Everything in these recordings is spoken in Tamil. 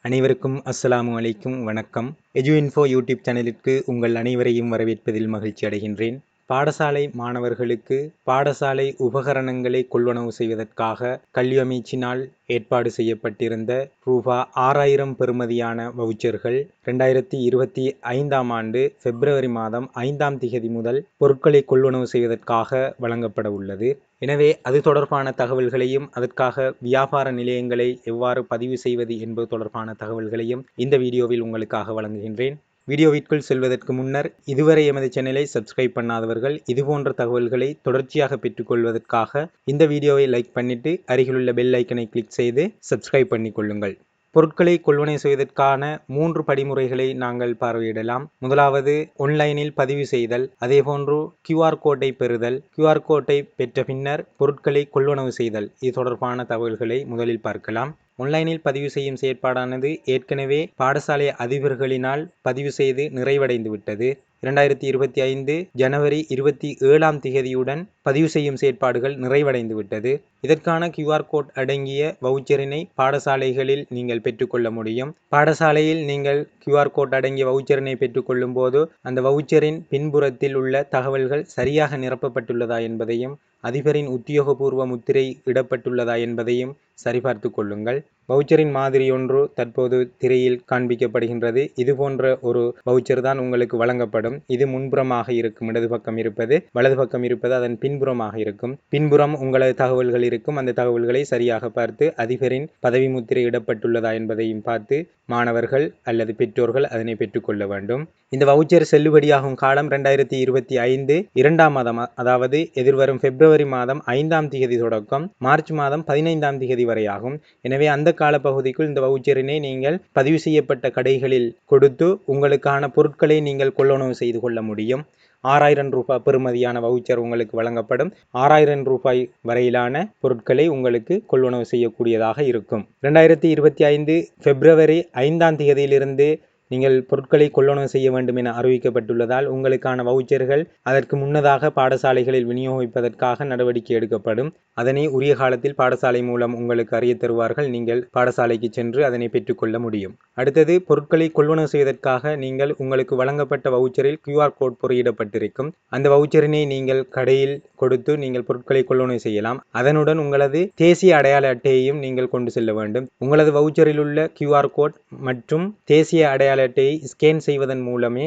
அனைவருக்கும் அஸ்ஸலாமு அலைக்கும் வணக்கம். எஜு இன்ஃபோ யூடியூப் சேனலிற்கு உங்கள் அனைவரையும் வரவேற்பதில் மகிழ்ச்சி அடைகின்றேன். பாடசாலை மாணவர்களுக்கு பாடசாலை உபகரணங்களை கொள்வனவு செய்வதற்காக கல்வி அமைச்சினால் ஏற்பாடு செய்யப்பட்டிருந்த ரூபா 6000 பெறுமதியான வவுச்சர்கள் 2025ஆம் ஆண்டு பிப்ரவரி மாதம் 5ஆம் திகதி முதல் பொருட்களை கொள்வனவு செய்வதற்காக வழங்கப்பட உள்ளது. எனவே அது தொடர்பான தகவல்களையும் அதற்காக வியாபார நிலையங்களை எவ்வாறு பதிவு செய்வது என்பது தொடர்பான தகவல்களையும் இந்த வீடியோவில் உங்களுக்காக வழங்குகின்றேன். வீடியோவிற்குள் செல்வதற்கு முன்னர் இதுவரை எமது சேனலை சப்ஸ்கிரைப் பண்ணாதவர்கள் இதுபோன்ற தகவல்களை தொடர்ச்சியாக பெற்றுக்கொள்வதற்காக இந்த வீடியோவை லைக் பண்ணிட்டு அருகிலுள்ள பெல் ஐக்கனை கிளிக் செய்து சப்ஸ்கிரைப் பண்ணிக்கொள்ளுங்கள். பொருட்களை கொள்வனவு செய்வதற்கான 3 படிமுறைகளை நாங்கள் பார்வையிடலாம். முதலாவது ஆன்லைனில் பதிவு செய்தல், அதேபோன்று QR கோட்டை பெறுதல், QR கோட்டை பெற்ற பின்னர் பொருட்களை கொள்வனவு செய்தல். இது தொடர்பான தகவல்களை முதலில் பார்க்கலாம். ஆன்லைனில் பதிவு செய்யும் செயற்பாடானது ஏற்கனவே பாடசாலை அதிபர்களினால் பதிவு செய்து நிறைவடைந்து விட்டது. 2025 ஜனவரி 27ஆம் திகதியுடன் பதிவு செய்யும் செயற்பாடுகள் நிறைவடைந்து விட்டது. இதற்கான QR கோட் அடங்கிய வவுச்சரினை பாடசாலைகளில் நீங்கள் பெற்றுக்கொள்ள முடியும். பாடசாலையில் நீங்கள் QR கோட் அடங்கிய வவுச்சரினை பெற்றுக்கொள்ளும் போது அந்த வவுச்சரின் பின்புறத்தில் உள்ள தகவல்கள் சரியாக நிரப்பப்பட்டுள்ளதா என்பதையும் அதிபரின் உத்தியோகபூர்வ முத்திரை இடப்பட்டுள்ளதா என்பதையும் சரிபார்த்து கொள்ளுங்கள். வவுச்சரின் மாதிரி ஒன்று தற்போது திரையில் காண்பிக்கப்படுகின்றது. இது போன்ற ஒரு வவுச்சர் தான் உங்களுக்கு வழங்கப்படும். இது முன்புறமாக இருக்கும், இடது பக்கம் இருப்பது, வலது பக்கம் இருப்பது அதன் பின்புறமாக இருக்கும். பின்புறம் உங்களது தகவல்கள் இருக்கும். அந்த தகவல்களை சரியாக பார்த்து அதிபரின் பதவி முத்திரை இடப்பட்டுள்ளதா என்பதையும் பார்த்து மாணவர்கள் அல்லது பெற்றோர்கள் அதனை பெற்றுக்கொள்ள வேண்டும். இந்த வவுச்சர் செல்லுபடியாகும் காலம் 2025 2ஆம் மாதம், அதாவது எதிர்வரும் பிப்ரவரி மாதம் 5ஆம் திகதி தொடக்கம் மார்ச் மாதம் 15ஆம் திகதி வரையாகும். எனவே அந்த காலப்பகுதிக்குள் இந்த வவுச்சரினை நீங்கள் பதிவு செய்யப்பட்ட கடைகளில் கொடுத்து உங்களுக்கான பொருட்களை நீங்கள் கொள்வனவு செய்து கொள்ள முடியும். 6000 ரூபாய் பெறுமதியான வவுச்சர் உங்களுக்கு வழங்கப்படும். 6000 ரூபாய் வரையிலான பொருட்களை உங்களுக்கு கொள்வனவு செய்யக்கூடியதாக இருக்கும். 2025 பிப்ரவரி 5ஆம் தேதியிலிருந்து நீங்கள் பொருட்களை கொள்வனவு செய்ய வேண்டும் என அறிவிக்கப்பட்டுள்ளதால் உங்களுக்கான வவுச்சர்கள் அதற்கு முன்னதாக பாடசாலைகளில் விநியோகிப்பதற்காக நடவடிக்கை எடுக்கப்படும். அதனை உரிய காலத்தில் பாடசாலை மூலம் உங்களுக்கு அறிய தருவார்கள். நீங்கள் பாடசாலைக்கு சென்று அதனை பெற்றுக்கொள்ள முடியும். அடுத்தது, பொருட்களை கொள்வனவு செய்வதற்காக நீங்கள் உங்களுக்கு வழங்கப்பட்ட வவுச்சரில் QR கோட் பொறியிடப்பட்டிருக்கும். அந்த வவுச்சரினை நீங்கள் கடையில் கொடுத்து நீங்கள் பொருட்களை கொள்வனவு செய்யலாம். அதனுடன் உங்களது தேசிய அடையாள அட்டையையும் நீங்கள் கொண்டு செல்ல வேண்டும். உங்களது வவுச்சரில் உள்ள QR கோட் மற்றும் தேசிய அடையாள அட்டையை ஸ்கேன் செய்வதன் மூலமே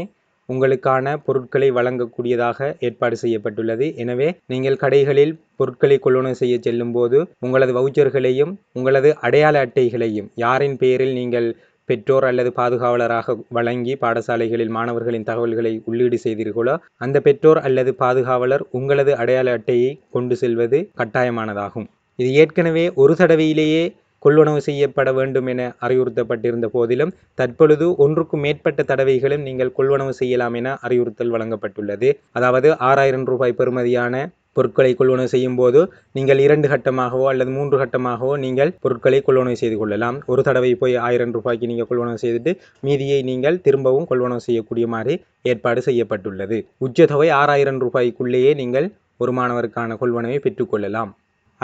உங்களுக்கான பொருட்களை வழங்கக்கூடியதாக ஏற்பாடு செய்யப்பட்டுள்ளது. எனவே நீங்கள் கடைகளில் பொருட்களை கொள்வனவு செய்ய செல்லும் போது உங்களது வவுச்சர்களையும் உங்களது அடையாள அட்டைகளையும் யாரின் பெயரில் நீங்கள் பெற்றோர் அல்லது பாதுகாவலராக வழங்கி பாடசாலைகளில் மாணவர்களின் தகவல்களை உள்ளீடு செய்தீர்களோ அந்த பெற்றோர் அல்லது பாதுகாவலர் உங்களது அடையாள அட்டையை கொண்டு செல்வது கட்டாயமானதாகும். இது ஏற்கனவே ஒரு தடவையிலேயே கொள்வனவு செய்யப்பட வேண்டும் என அறிவுறுத்தப்பட்டிருந்த போதிலும் தற்பொழுது ஒன்றுக்கும் மேற்பட்ட தடவைகளும் நீங்கள் கொள்வனவு செய்யலாம் என அறிவுறுத்தல் வழங்கப்பட்டுள்ளது. அதாவது 6000 ரூபாய் பெறுமதியான பொருட்களை கொள்வனவு செய்யும் போது நீங்கள் 2 கட்டமாகவோ அல்லது 3 கட்டமாகவோ நீங்கள் பொருட்களை கொள்வனவு செய்து கொள்ளலாம். ஒரு தடவை போய் 1000 ரூபாய்க்கு நீங்கள் கொள்வனவு செய்துட்டு மீதியை நீங்கள் திரும்பவும் கொள்வனவு செய்யக்கூடிய மாதிரி ஏற்பாடு செய்யப்பட்டுள்ளது. உச்சத்தொகை 6000 ரூபாய்க்குள்ளேயே நீங்கள் ஒரு மாணவருக்கான கொள்வனவை பெற்றுக்கொள்ளலாம்.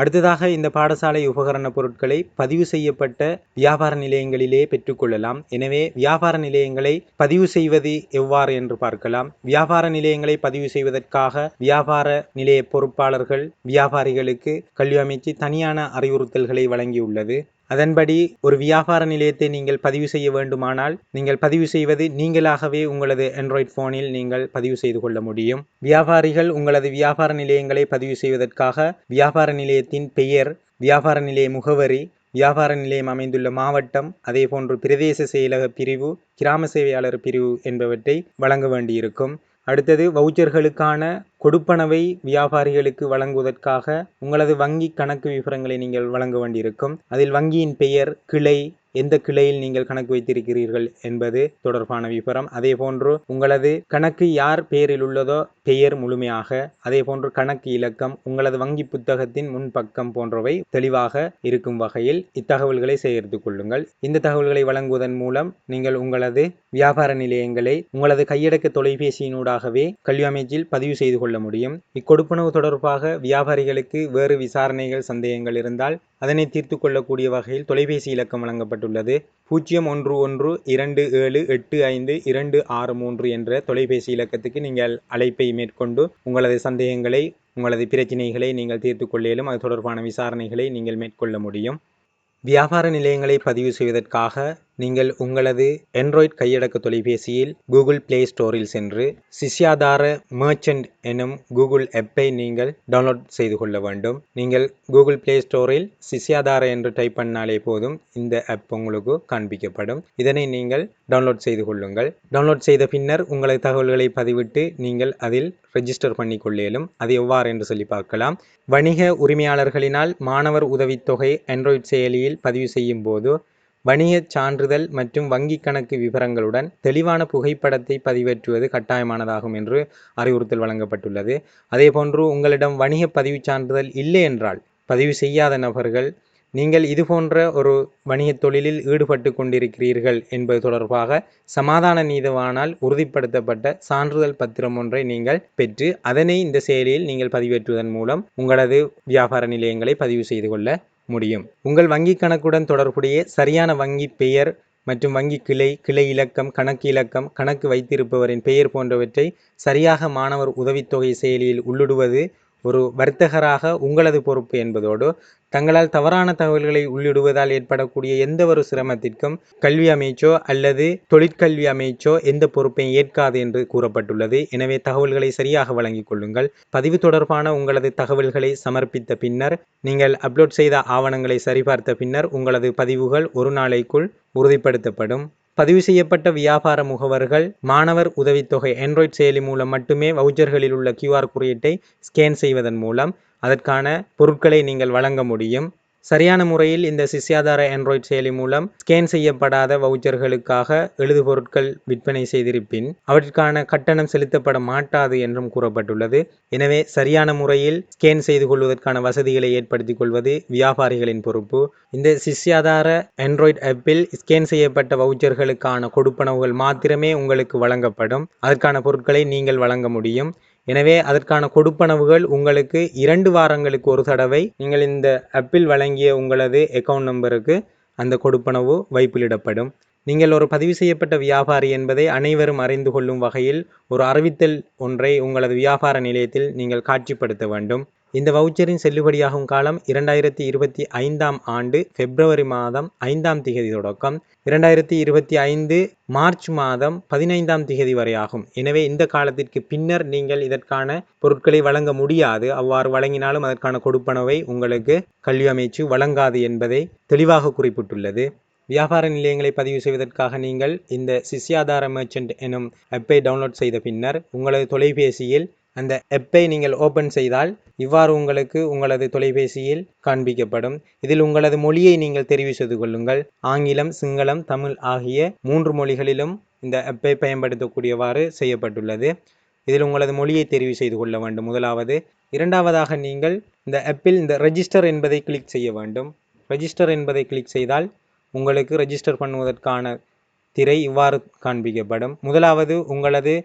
அடுத்ததாக, இந்த பாடசாலை உபகரண பொருட்களை பதிவு செய்யப்பட்ட வியாபார நிலையங்களிலே பெற்றுக்கொள்ளலாம். எனவே வியாபார நிலையங்களை பதிவு செய்வது எவ்வாறு என்று பார்க்கலாம். வியாபார நிலையங்களை பதிவு செய்வதற்காக வியாபார நிலைய பொறுப்பாளர்கள் வியாபாரிகளுக்கு கல்வி அமைச்சு தனியான அறிவுறுத்தல்களை வழங்கியுள்ளது. அதன்படி ஒரு வியாபார நிலையத்தை நீங்கள் பதிவு செய்ய வேண்டுமானால் நீங்கள் பதிவு செய்வது நீங்களாகவே உங்களது ஆண்ட்ராய்டு போனில் நீங்கள் பதிவு செய்து கொள்ள முடியும். வியாபாரிகள் உங்களது வியாபார நிலையங்களை பதிவு செய்வதற்காக வியாபார நிலையத்தின் பெயர், வியாபார நிலைய முகவரி, வியாபார நிலையம் அமைந்துள்ள மாவட்டம், அதே போன்று பிரதேச செயலக பிரிவு, கிராம சேவையாளர் பிரிவு என்பவற்றை வழங்க வேண்டியிருக்கும். அடுத்தது, வவுச்சர்களுக்கான கொடுப்பனவை வியாபாரிகளுக்கு வழங்குவதற்காக உங்களது வங்கி கணக்கு விவரங்களை நீங்கள் வழங்க வேண்டியிருக்கும். அதில் வங்கியின் பெயர், கிளை, எந்த கிளையில் நீங்கள் கணக்கு வைத்திருக்கிறீர்கள் என்பது தொடர்பான விவரம், அதே போன்று உங்களது கணக்கு யார் பெயரில் உள்ளதோ பெயர் முழுமையாக, அதே போன்று கணக்கு இலக்கம், உங்களது வங்கி புத்தகத்தின் முன்பக்கம் போன்றவை தெளிவாக இருக்கும் வகையில் இத்தகவல்களை சேகரித்துக் கொள்ளுங்கள். இந்த தகவல்களை வழங்குவதன் மூலம் நீங்கள் உங்களது வியாபார நிலையங்களை உங்களது கையடக்க தொலைபேசியினூடாகவே கல்வி அமைச்சில் பதிவு செய்து கொள்ள முடியும். இக்கொடுப்பனவு தொடர்பாக வியாபாரிகளுக்கு வேறு விசாரணைகள், சந்தேகங்கள் இருந்தால் அதனை தீர்த்து கொள்ளக்கூடிய வகையில் தொலைபேசி இலக்கம் வழங்கப்பட்டுள்ளது. 011227852263 என்ற தொலைபேசி இலக்கத்துக்கு நீங்கள் அழைப்பை மேற்கொண்டு உங்களது சந்தேகங்களை, உங்களது பிரச்சினைகளை நீங்கள் தீர்த்து கொள்ள இயலும். அது தொடர்பான விசாரணைகளை நீங்கள் மேற்கொள்ள முடியும். வியாபார நிலையங்களை பதிவு செய்வதற்காக நீங்கள் உங்களது ஆண்ட்ராய்ட் கையடக்க தொலைபேசியில் கூகுள் பிளே ஸ்டோரில் சென்று சிஷ்யாதார மர்ச்சன்ட் எனும் கூகுள் ஆப்பை நீங்கள் டவுன்லோட் செய்து கொள்ள வேண்டும். நீங்கள் கூகுள் பிளே ஸ்டோரில் சிஷ்யாதார என்று டைப் பண்ணாலே போதும் இந்த ஆப் உங்களுக்கு காண்பிக்கப்படும். இதனை நீங்கள் டவுன்லோட் செய்து கொள்ளுங்கள். டவுன்லோட் செய்த பின்னர் உங்களது தகவல்களை பதிவிட்டு நீங்கள் அதில் ரெஜிஸ்டர் பண்ணி கொள்ளேலும். அது எவ்வாறு என்று சொல்லி பார்க்கலாம். வணிக உரிமையாளர்களினால் மாணவர் உதவித்தொகை ஆண்ட்ராய்ட் செயலியில் பதிவு செய்யும் போது வணிகச் சான்றிதழ் மற்றும் வங்கிக் கணக்கு விவரங்களுடன் தெளிவான புகைப்படத்தை பதிவேற்றுவது கட்டாயமானதாகும் என்று அறிவுறுத்தல் வழங்கப்பட்டுள்ளது. அதேபோன்று உங்களிடம் வணிக பதிவு சான்றிதழ் இல்லை என்றால் பதிவு செய்யாத நபர்கள் நீங்கள் இதுபோன்ற ஒரு வணிகத் தொழிலில் ஈடுபட்டு கொண்டிருக்கிறீர்கள் என்பது தொடர்பாக சமாதான நீதிவானால் உறுதிப்படுத்தப்பட்ட சான்றிதழ் பத்திரம் ஒன்றை நீங்கள் பெற்று அதனை இந்த செயலியில் நீங்கள் பதிவேற்றுவதன் மூலம் உங்களது வியாபார நிலையங்களை பதிவு செய்து கொள்ள முடியும். உங்கள் வங்கி கணக்குடன் தொடர்புடைய சரியான வங்கி பெயர் மற்றும் வங்கி கிளை, கிளை இலக்கம், கணக்கு இலக்கம், கணக்கு வைத்திருப்பவரின் பெயர் போன்றவற்றை சரியாக மாணவர் உதவித்தொகை செயலியில் உள்ளிடுவது ஒரு வர்த்தகராக உங்களது பொறுப்பு என்பதோடு தங்களால் தவறான தகவல்களை உள்ளிடுவதால் ஏற்படக்கூடிய எந்த ஒரு சிரமத்திற்கும் கல்வி அமைச்சோ அல்லது தொழிற்கல்வி அமைச்சோ எந்த பொறுப்பையும் ஏற்காது என்று கூறப்பட்டுள்ளது. எனவே தகவல்களை சரியாக வழங்கிக் கொள்ளுங்கள். பதிவு தொடர்பான உங்களது தகவல்களை சமர்ப்பித்த பின்னர் நீங்கள் அப்லோட் செய்த ஆவணங்களை சரிபார்த்த பின்னர் உங்களது பதிவுகள் ஒரு நாளைக்குள் உறுதிப்படுத்தப்படும். பதிவு செய்யப்பட்ட வியாபார முகவர்கள் மாணவர் உதவித்தொகை ஆண்ட்ராய்ட் செயலி மூலம் மட்டுமே வவுச்சர்களில் உள்ள QR குறியீட்டை ஸ்கேன் செய்வதன் மூலம் அதற்கான பொருட்களை நீங்கள் வழங்க முடியும். சரியான முறையில் இந்த சிஷ்யாதார ஆண்ட்ராய்ட் செயலி மூலம் ஸ்கேன் செய்யப்படாத வவுச்சர்களுக்காக எழுதுபொருட்கள் விற்பனை செய்திருப்பின் அவற்றிற்கான கட்டணம் செலுத்தப்பட மாட்டாது என்றும் கூறப்பட்டுள்ளது. எனவே சரியான முறையில் ஸ்கேன் செய்து கொள்வதற்கான வசதிகளை ஏற்படுத்திக் கொள்வது வியாபாரிகளின் பொறுப்பு. இந்த சிஷ்யாதார ஆண்ட்ராய்ட் ஆப்பில் ஸ்கேன் செய்யப்பட்ட வவுச்சர்களுக்கான கொடுப்பனவுகள் மாத்திரமே உங்களுக்கு வழங்கப்படும். அதற்கான பொருட்களை நீங்கள் வழங்க முடியும். எனவே அதற்கான கொடுப்பனவுகள் உங்களுக்கு 2 வாரங்களுக்கு ஒரு தடவை நீங்கள் இந்த ஆப்பில் வழங்கிய உங்களது அக்கவுண்ட் நம்பருக்கு அந்த கொடுப்பனவு வைப்பிலிடப்படும். நீங்கள் ஒரு பதிவு செய்யப்பட்ட வியாபாரி என்பதை அனைவரும் அறிந்து கொள்ளும் வகையில் ஒரு அறிவித்தல் ஒன்றை உங்களது வியாபார நிலையத்தில் நீங்கள் காட்சிப்படுத்த வேண்டும். இந்த வவுச்சரின் செல்லுபடியாகும் காலம் 2025ஆம் ஆண்டு பிப்ரவரி மாதம் 5ஆம் திகதி தொடக்கம் 2025 மார்ச் மாதம் 15ஆம் திகதி வரை ஆகும். எனவே இந்த காலத்திற்கு பின்னர் நீங்கள் இதற்கான பொருட்களை வழங்க முடியாது. அவ்வாறு வழங்கினாலும் அதற்கான கொடுப்பனவை உங்களுக்கு கல்வி அமைச்சு வழங்காது என்பதை தெளிவாக குறிப்பிட்டுள்ளது. வியாபார நிலையங்களை பதிவு செய்வதற்காக நீங்கள் இந்த சிஷ்யாதார மர்ச்சன்ட் எனும் ஆப்பை டவுன்லோட் செய்த பின்னர் உங்களது தொலைபேசியில் அந்த ஆப்பை நீங்கள் ஓபன் செய்தால் இவ்வாறு உங்களுக்கு உங்களது தொலைபேசியில் காண்பிக்கப்படும். இதில் உங்களது மொழியை நீங்கள் தெரிவு செய்து கொள்ளுங்கள். ஆங்கிலம், சிங்களம், தமிழ் ஆகிய 3 மொழிகளிலும் இந்த ஆப்பை பயன்படுத்தக்கூடியவாறு செய்யப்பட்டுள்ளது. இதில் உங்களது மொழியை தெரிவு செய்து கொள்ள வேண்டும் முதலாவது. இரண்டாவதாக நீங்கள் இந்த ஆப்பில் இந்த ரெஜிஸ்டர் என்பதை கிளிக் செய்ய வேண்டும். ரெஜிஸ்டர் என்பதை கிளிக் செய்தால் உங்களுக்கு ரெஜிஸ்டர் பண்ணுவதற்கான திரை இவ்வாறு காண்பிக்கப்படும். முதலாவது உங்களது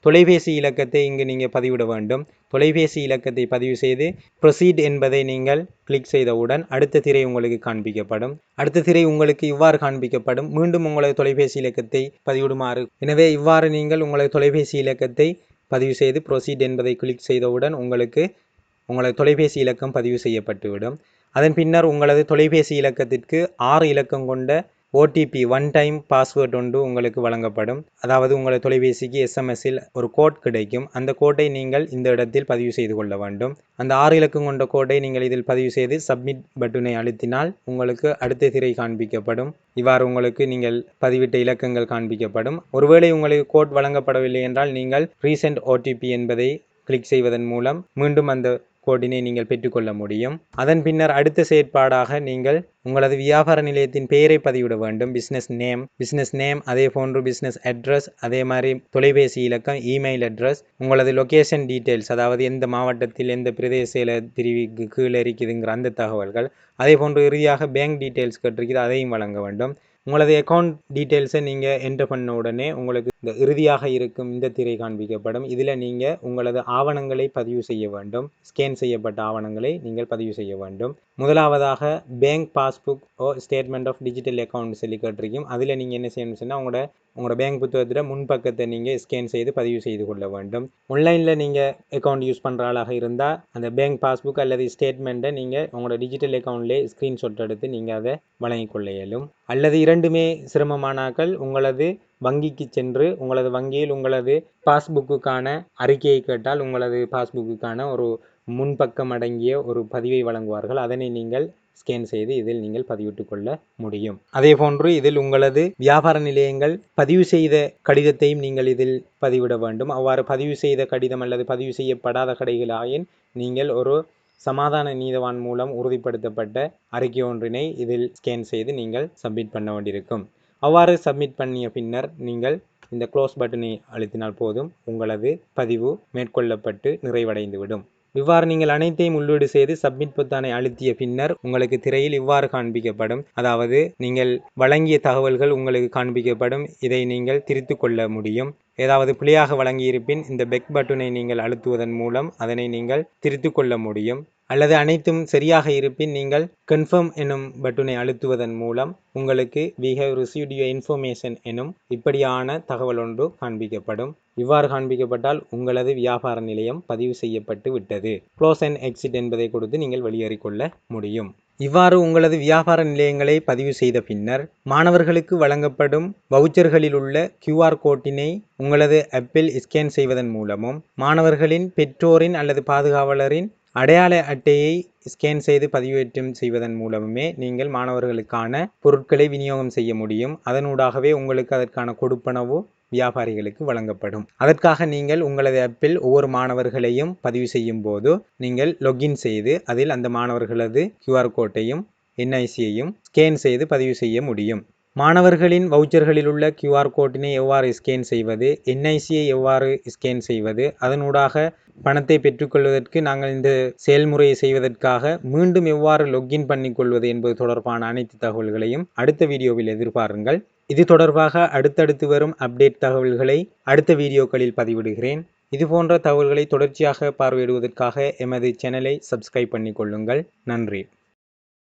தொலைபேசி இலக்கத்தை இங்கு நீங்கள் பதிவிட வேண்டும். தொலைபேசி இலக்கத்தை பதிவு செய்து ப்ரொசீட் என்பதை நீங்கள் கிளிக் செய்தவுடன் அடுத்த திரை உங்களுக்கு காண்பிக்கப்படும். அடுத்த திரை உங்களுக்கு இவ்வாறு காண்பிக்கப்படும். மீண்டும் உங்களது தொலைபேசி இலக்கத்தை பதிவிடுமாறு. எனவே இவ்வாறு நீங்கள் உங்களது தொலைபேசி இலக்கத்தை பதிவு செய்து ப்ரொசீட் என்பதை கிளிக் செய்தவுடன் உங்களுக்கு உங்களது தொலைபேசி இலக்கம் பதிவு செய்யப்பட்டுவிடும். அதன் பின்னர் உங்களது தொலைபேசி இலக்கத்திற்கு 6 இலக்கம் கொண்ட OTP ஒன் டைம் பாஸ்வேர்ட் ஒன்று உங்களுக்கு வழங்கப்படும். அதாவது உங்களது தொலைபேசிக்கு SMS-இல் ஒரு கோட் கிடைக்கும். அந்த கோட்டை நீங்கள் இந்த இடத்தில் பதிவு செய்து கொள்ள வேண்டும். அந்த 6 இலக்கம் கொண்ட கோட்டை நீங்கள் இதில் பதிவு செய்து சப்மிட் பட்டனை அழுத்தினால் உங்களுக்கு அடுத்த திரை காண்பிக்கப்படும். இவ்வாறு உங்களுக்கு நீங்கள் பதிவிட்ட இலக்கங்கள் காண்பிக்கப்படும். ஒருவேளை உங்களுக்கு கோட் வழங்கப்படவில்லை என்றால் நீங்கள் ரீசெண்ட் OTP என்பதை கிளிக் செய்வதன் மூலம் மீண்டும் அந்த கோடினை நீங்கள் பெற்றுக்கொள்ள முடியும். அதன் பின்னர் அடுத்த செயற்பாடாக நீங்கள் உங்களது வியாபார நிலையத்தின் பெயரை பதிவிட வேண்டும். பிஸ்னஸ் நேம் அதே போன்று பிஸ்னஸ் அட்ரஸ், அதே மாதிரி தொலைபேசி இலக்கம், இமெயில் அட்ரஸ், உங்களது லொகேஷன் டீட்டெயில்ஸ், அதாவது எந்த மாவட்டத்தில் எந்த பிரதேச பிரிவுக்கு கீழே இருக்குதுங்கிற அந்த தகவல்கள், அதே போன்று இறுதியாக பேங்க் டீட்டெயில்ஸ் கேட்டிருக்குது அதையும் வழங்க வேண்டும். உங்களது அக்கௌண்ட் டீட்டெயில்ஸை நீங்கள் என்டர் பண்ண உடனே உங்களுக்கு இந்த இறுதியாக இருக்கும் இந்த திரை காண்பிக்கப்படும். இதில் நீங்கள் உங்களது ஆவணங்களை பதிவு செய்ய வேண்டும். ஸ்கேன் செய்யப்பட்ட ஆவணங்களை நீங்கள் பதிவு செய்ய வேண்டும். முதலாவதாக bank passbook or statement of digital account சொல்லி கேட்டிருக்கும். அதில் நீங்கள் என்ன செய்யணும்னு சொன்னால் உங்களோட பேங்க் புத்தகத்தில் முன்பக்கத்தை நீங்கள் ஸ்கேன் செய்து பதிவு செய்து கொள்ள வேண்டும். ஆன்லைனில் நீங்கள் அக்கௌண்ட் யூஸ் பண்ணுற ஆளாக இருந்தால் அந்த பேங்க் பாஸ்புக் அல்லது ஸ்டேட்மெண்ட்டை நீங்கள் உங்களோட டிஜிட்டல் அக்கௌண்ட்லேயே ஸ்க்ரீன்ஷாட் எடுத்து நீங்கள் அதை வழங்கிக் கொள்ள இயலும். அல்லது இரண்டுமே சிரமமானாக்கள் உங்களது வங்கிக்கு சென்று உங்களது வங்கியில் உங்களது பாஸ்புக்குக்கான அறிக்கையை கேட்டால் உங்களது பாஸ்புக்குக்கான ஒரு முன்பக்கம் அடங்கிய ஒரு பதிவை வழங்குவார்கள். அதனை நீங்கள் ஸ்கேன் செய்து இதில் நீங்கள் பதிவிட்டுக் கொள்ள முடியும். அதே போன்று இதில் உங்களது வியாபார நிலையங்கள் பதிவு செய்த கடிதத்தையும் நீங்கள் இதில் பதிவிட வேண்டும். அவ்வாறு பதிவு செய்த கடிதம் அல்லது பதிவு செய்யப்படாத கடைகளாயின் நீங்கள் ஒரு சமாதான நீதவான் மூலம் உறுதிப்படுத்தப்பட்ட அறிக்கை ஒன்றினை இதில் ஸ்கேன் செய்து நீங்கள் சப்மிட் பண்ண வேண்டியிருக்கும். அவ்வாறு சப்மிட் பண்ணிய பின்னர் நீங்கள் இந்த க்ளோஸ் பட்டனை அழுத்தினால் போதும் உங்களது பதிவு மேற்கொள்ளப்பட்டு நிறைவடைந்துவிடும். இவ்வாறு நீங்கள் அனைத்தையும் உள்ளீடு செய்து சப்மிட் பொத்தானை அழுத்திய பின்னர் உங்களுக்கு திரையில் இவ்வாறு காண்பிக்கப்படும். அதாவது நீங்கள் வழங்கிய தகவல்கள் உங்களுக்கு காண்பிக்கப்படும். இதை நீங்கள் திருத்திக் கொள்ள முடியும். ஏதாவது பிழையாக வழங்கியிருப்பின் இந்த பெக் பட்டனை நீங்கள் அழுத்துவதன் மூலம் அதனை நீங்கள் திருத்திக் கொள்ள முடியும். அல்லது அனைத்தும் சரியாக இருப்பின் நீங்கள் கன்ஃபார்ம் எனும் பட்டனை அழுத்துவதன் மூலம் உங்களுக்கு we have received your information எனும் இப்படியான தகவல் ஒன்று காண்பிக்கப்படும். இவ்வாறு காண்பிக்கப்பட்டால் உங்களது வியாபார நிலையம் பதிவு செய்யப்பட்டு விட்டது. க்ளோஸ் அண்ட் எக்ஸிட் என்பதை கொடுத்து நீங்கள் வெளியேறிக்கொள்ள முடியும். இவ்வாறு உங்களது வியாபார நிலையங்களை பதிவு செய்த பின்னர் மாணவர்களுக்கு வழங்கப்படும் வவுச்சர்களில் உள்ள QR கோட்டினை உங்களது ஆப்பில் ஸ்கேன் செய்வதன் மூலமும் மாணவர்களின் பெற்றோரின் அல்லது பாதுகாவலரின் அடையாள அட்டையை ஸ்கேன் செய்து பதிவேற்றம் செய்வதன் மூலமுமே நீங்கள் மாணவர்களுக்கான பொருட்களை விநியோகம் செய்ய முடியும். அதனூடாகவே உங்களுக்கு அதற்கான கொடுப்பனவு வியாபாரிகளுக்கு வழங்கப்படும். அதற்காக நீங்கள் உங்களது ஆப்பில் ஒவ்வொரு மாணவர்களையும் பதிவு செய்யும் போது நீங்கள் லொகின் செய்து அதில் அந்த மாணவர்களது QR கோட்டையும் NICயையும் ஸ்கேன் செய்து பதிவு செய்ய முடியும். மாணவர்களின் வவுச்சர்களில் உள்ள QR கோட்டினை எவ்வாறு ஸ்கேன் செய்வது, NICயை எவ்வாறு ஸ்கேன் செய்வது, அதனூடாக பணத்தை பெற்றுக்கொள்வதற்கு நாங்கள் இந்த செயல்முறையை செய்வதற்காக மீண்டும் எவ்வாறு லொகின் பண்ணிக்கொள்வது என்பது தொடர்பான அனைத்து தகவல்களையும் அடுத்த வீடியோவில் எதிர்பாருங்கள். இது தொடர்பாக அடுத்தடுத்து வரும் அப்டேட் தகவல்களை அடுத்த வீடியோக்களில் பதிவிடுகிறேன். இதுபோன்ற தகவல்களை தொடர்ச்சியாக பார்வையிடுவதற்காக எமது சேனலை சப்ஸ்கிரைப் பண்ணிக்கொள்ளுங்கள். நன்றி.